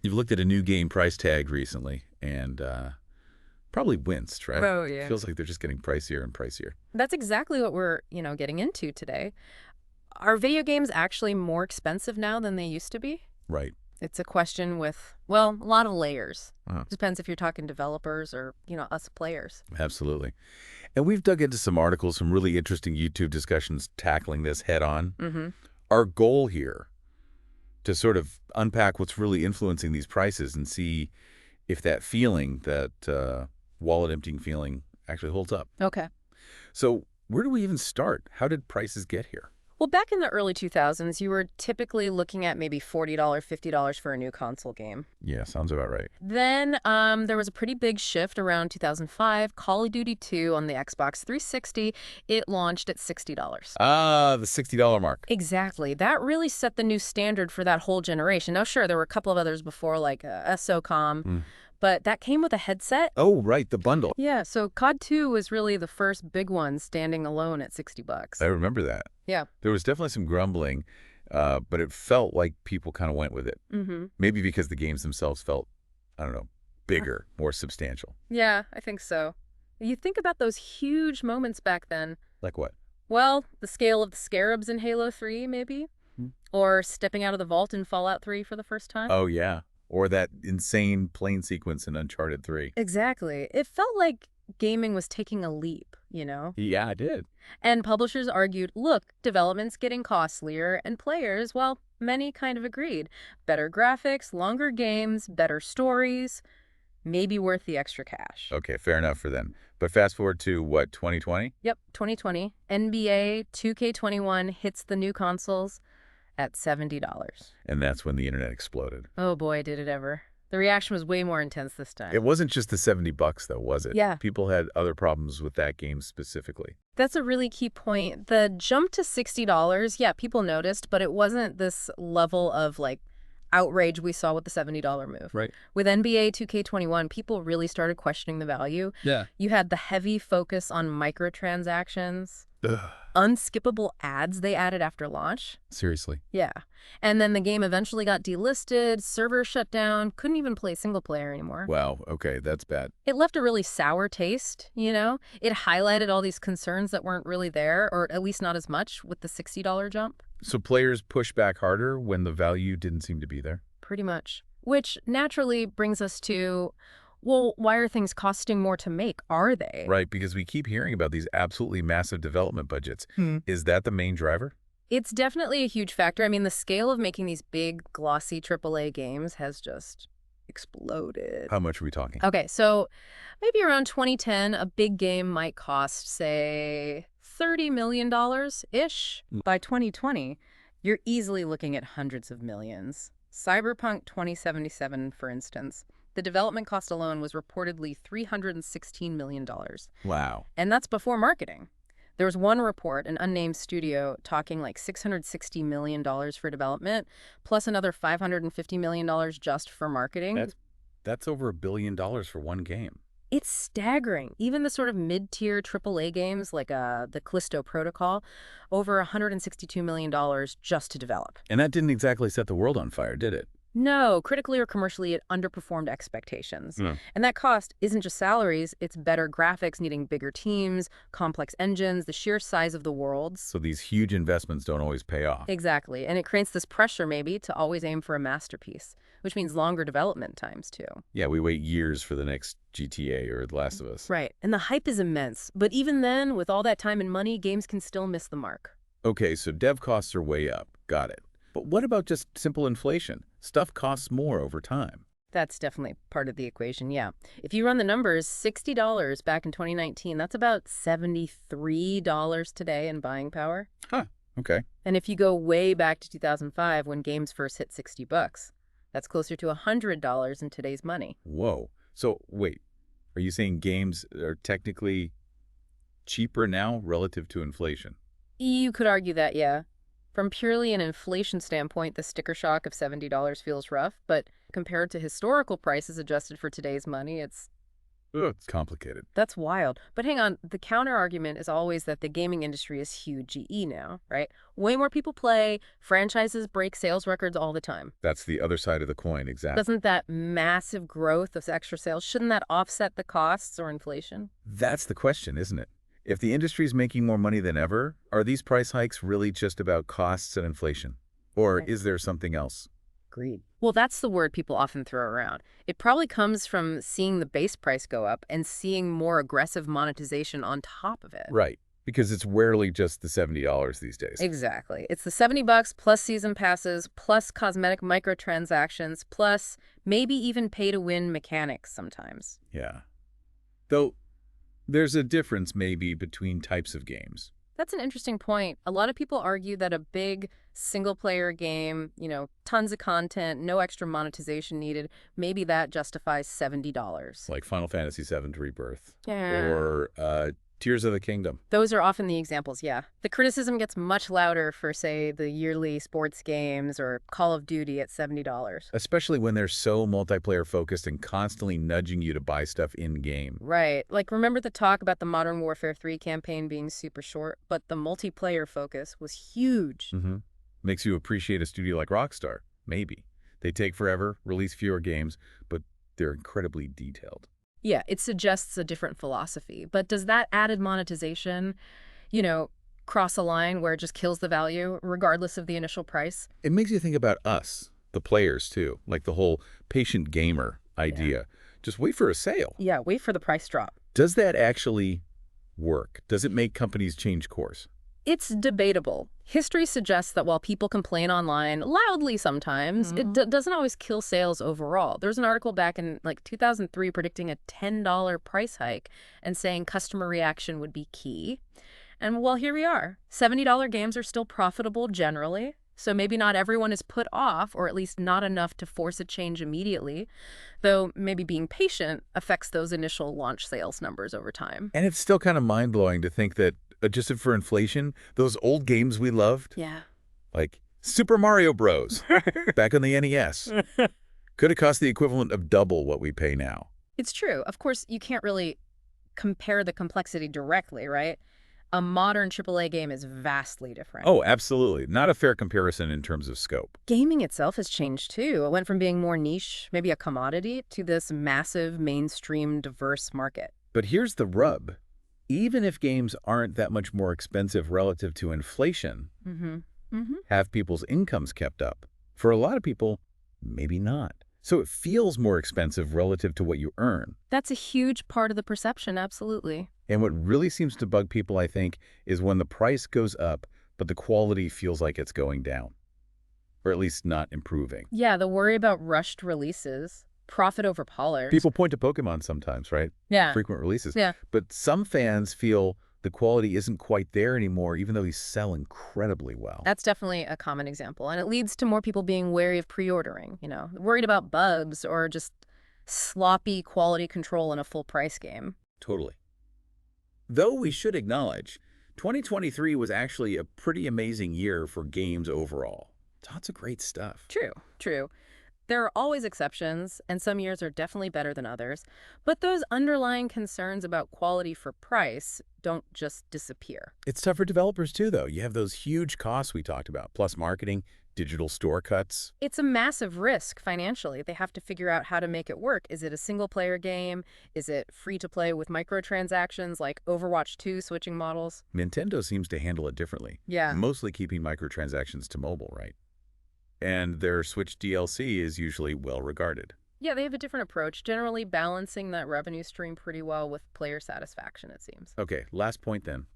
You've looked at a new game price tag recently and probably winced, right? Oh, yeah. Feels like they're just getting pricier and pricier. That's exactly what we're, getting into today. Are video games actually more expensive now than they used to be? Right. It's a question with, well, a lot of layers. Uh, Depends if you're talking developers or, us players. Absolutely. And we've dug into some articles, some really interesting YouTube discussions tackling this head on. Mm-hmm. Our goal here to sort of unpack what's really influencing these prices and see if that feeling, that wallet emptying feeling, actually holds up. Okay. So where do we even start? How did prices get here? Well, back in the early 2000s, you were typically looking at maybe $40, $50 for a new console game. Yeah, sounds about right. Then there was a pretty big shift around 2005. Call of Duty 2 on the Xbox 360, it launched at $60. Ah, the $60 mark. Exactly. That really set the new standard for that whole generation. Now, sure, there were a couple of others before, like SOCOM, Mm. but that came with a headset. Oh, right, the bundle. Yeah, so COD 2 was really the first big one standing alone at $60. I remember that. Yeah. There was definitely some grumbling, but it felt like people kind of went with it. Mm-hmm. Maybe because the games themselves felt, I don't know, bigger, more substantial. Yeah, I think so. You think about those huge moments back then. Like what? Well, the scale of the scarabs in Halo 3, maybe? Hmm. Or stepping out of the vault in Fallout 3 for the first time? Oh, yeah. Or that insane plane sequence in Uncharted 3. Exactly. It felt like gaming was taking a leap, Yeah, I did. And publishers argued, look, development's getting costlier, and players, well, many kind of agreed. Better graphics, longer games, better stories, maybe worth the extra cash. Okay, fair enough for them. But fast forward to, what, 2020? Yep, 2020, NBA 2K21 hits the new consoles at $70. And that's when the internet exploded. Oh boy, did it ever. The reaction was way more intense this time. It wasn't just the $70 though, was it? Yeah. People had other problems with that game specifically. That's a really key point. The jump to $60, yeah, people noticed, but it wasn't this level of outrage we saw with the $70 move. Right. With NBA 2K21, people really started questioning the value. Yeah. You had the heavy focus on microtransactions, Ugh. unskippable ads they added after launch. Seriously. Yeah. And then the game eventually got delisted, servers shut down, couldn't even play single player anymore. Wow, okay, that's bad. It left a really sour taste, It highlighted all these concerns that weren't really there, or at least not as much with the $60 jump. So players push back harder when the value didn't seem to be there? Pretty much. Which naturally brings us to, well, why are things costing more to make? Are they? Right, because we keep hearing about these absolutely massive development budgets. Is that the main driver? It's definitely a huge factor. I mean, the scale of making these big, glossy AAA games has just exploded. How much are we talking? Okay, so maybe around 2010, a big game might cost, say, $30 million-ish. By 2020, you're easily looking at hundreds of millions. Cyberpunk 2077, for instance, the development cost alone was reportedly $316 million. Wow. And that's before marketing. There was one report, an unnamed studio, talking like $660 million for development, plus another $550 million just for marketing. That's over $1 billion for one game. It's staggering. Even the sort of mid-tier AAA games like the Callisto Protocol, over $162 million just to develop. And that didn't exactly set the world on fire, did it? No, critically or commercially, it underperformed expectations. And that cost isn't just salaries, it's better graphics needing bigger teams, complex engines, the sheer size of the worlds. So these huge investments don't always pay off. Exactly. And it creates this pressure, maybe, to always aim for a masterpiece, which means longer development times, too. Yeah, we wait years for the next GTA or The Last of Us. Right. And the hype is immense. But even then, with all that time and money, games can still miss the mark. Okay, so dev costs are way up. Got it. But what about just simple inflation? Stuff costs more over time. That's definitely part of the equation, yeah. If you run the numbers, $60 back in 2019, that's about $73 today in buying power. Huh, okay. And if you go way back to 2005 when games first hit $60, that's closer to $100 in today's money. Whoa. So wait, are you saying games are technically cheaper now relative to inflation? You could argue that, yeah. From purely an inflation standpoint, the sticker shock of $70 feels rough, but compared to historical prices adjusted for today's money, it's Ugh, it's complicated. That's wild. But hang on, the counter argument is always that the gaming industry is huge GE now, right? Way more people play, franchises break sales records all the time. That's the other side of the coin, exactly. Doesn't that massive growth of extra sales, shouldn't that offset the costs or inflation? That's the question, isn't it? If the industry's making more money than ever, are these price hikes really just about costs and inflation? Or Right. is there something else? Agreed. Well, that's the word people often throw around. It probably comes from seeing the base price go up and seeing more aggressive monetization on top of it. Right, because it's rarely just the $70 these days. Exactly. It's the $70 plus season passes, plus cosmetic microtransactions, plus maybe even pay-to-win mechanics sometimes. Yeah. Though, there's a difference maybe between types of games. That's an interesting point. A lot of people argue that a big single-player game, tons of content, no extra monetization needed, maybe that justifies $70. Like Final Fantasy VII Rebirth. Yeah. Or Tears of the Kingdom. Those are often the examples, yeah. The criticism gets much louder for, say, the yearly sports games or Call of Duty at $70. Especially when they're so multiplayer focused and constantly nudging you to buy stuff in-game. Right. Like, remember the talk about the Modern Warfare 3 campaign being super short, but the multiplayer focus was huge. Makes you appreciate a studio like Rockstar. Maybe. They take forever, release fewer games, but they're incredibly detailed. Yeah, it suggests a different philosophy. But does that added monetization, cross a line where it just kills the value, regardless of the initial price? It makes you think about us, the players, too. Like the whole patient gamer idea. Just wait for a sale. Yeah, wait for the price drop. Does that actually work? Does it make companies change course? It's debatable. History suggests that while people complain online, loudly sometimes, it doesn't always kill sales overall. There was an article back in 2003 predicting a $10 price hike and saying customer reaction would be key. And well, here we are. $70 games are still profitable generally. So maybe not everyone is put off, or at least not enough to force a change immediately, though maybe being patient affects those initial launch sales numbers over time. And it's still kind of mind-blowing to think that, adjusted for inflation, those old games we loved, Yeah. like Super Mario Bros. Back on the NES, could have cost the equivalent of double what we pay now. It's true. Of course, you can't really compare the complexity directly, right? A modern AAA game is vastly different. Oh, absolutely. Not a fair comparison in terms of scope. Gaming itself has changed too. It went from being more niche, maybe a commodity, to this massive, mainstream, diverse market. But here's the rub. Even if games aren't that much more expensive relative to inflation, have people's incomes kept up? For a lot of people, maybe not. So it feels more expensive relative to what you earn. That's a huge part of the perception, absolutely. And what really seems to bug people, I think, is when the price goes up, but the quality feels like it's going down. Or at least not improving. Yeah, the worry about rushed releases, profit over polish. People point to Pokemon sometimes, right? Yeah. Frequent releases. Yeah. But some fans feel the quality isn't quite there anymore, even though these sell incredibly well. That's definitely a common example. And it leads to more people being wary of pre-ordering, worried about bugs or just sloppy quality control in a full price game. Totally. Though we should acknowledge, 2023 was actually a pretty amazing year for games overall. Lots of great stuff. True. There are always exceptions, and some years are definitely better than others, but those underlying concerns about quality for price don't just disappear. It's tough for developers too, though. You have those huge costs we talked about, plus marketing, digital store cuts. It's a massive risk financially. They have to figure out how to make it work. Is it a single-player game? Is it free-to-play with microtransactions like Overwatch 2 switching models? Nintendo seems to handle it differently. Yeah. Mostly keeping microtransactions to mobile, right? And their Switch DLC is usually well regarded. Yeah, they have a different approach, generally balancing that revenue stream pretty well with player satisfaction, it seems. Okay, last point then.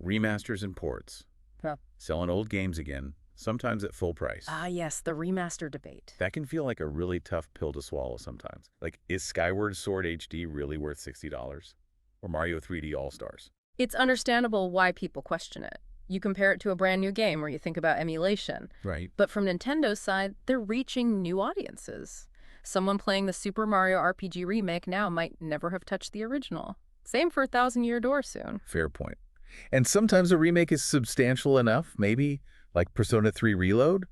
Remasters and ports. Huh. Selling old games again, sometimes at full price. Ah, yes, the remaster debate. That can feel like a really tough pill to swallow sometimes. Like, is Skyward Sword HD really worth $60? Or Mario 3D All-Stars? It's understandable why people question it. You compare it to a brand new game where you think about emulation. Right. But from Nintendo's side, they're reaching new audiences. Someone playing the Super Mario RPG remake now might never have touched the original. Same for Thousand Year Door soon. Fair point. And sometimes a remake is substantial enough, maybe, like Persona 3 Reload,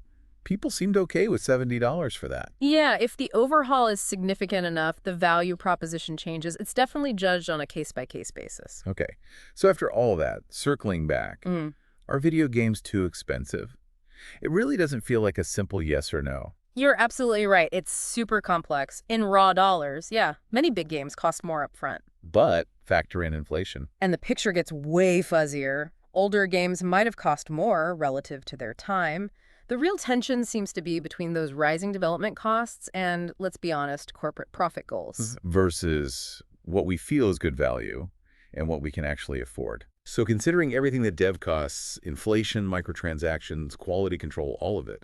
people seemed okay with $70 for that. Yeah, if the overhaul is significant enough, the value proposition changes. It's definitely judged on a case-by-case basis. Okay, so after all that, circling back, Mm. are video games too expensive? It really doesn't feel like a simple yes or no. You're absolutely right. It's super complex. In raw dollars, yeah, many big games cost more up front. But factor in inflation. And the picture gets way fuzzier. Older games might have cost more relative to their time. The real tension seems to be between those rising development costs and, let's be honest, corporate profit goals. Versus what we feel is good value and what we can actually afford. So considering everything that dev costs, inflation, microtransactions, quality control, all of it,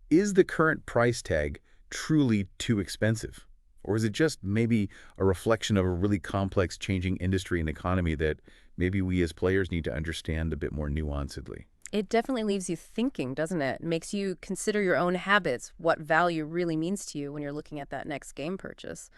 is the current price tag truly too expensive? Or is it just maybe a reflection of a really complex changing industry and economy that maybe we as players need to understand a bit more nuancedly? It definitely leaves you thinking, doesn't it? It makes you consider your own habits, what value really means to you when you're looking at that next game purchase.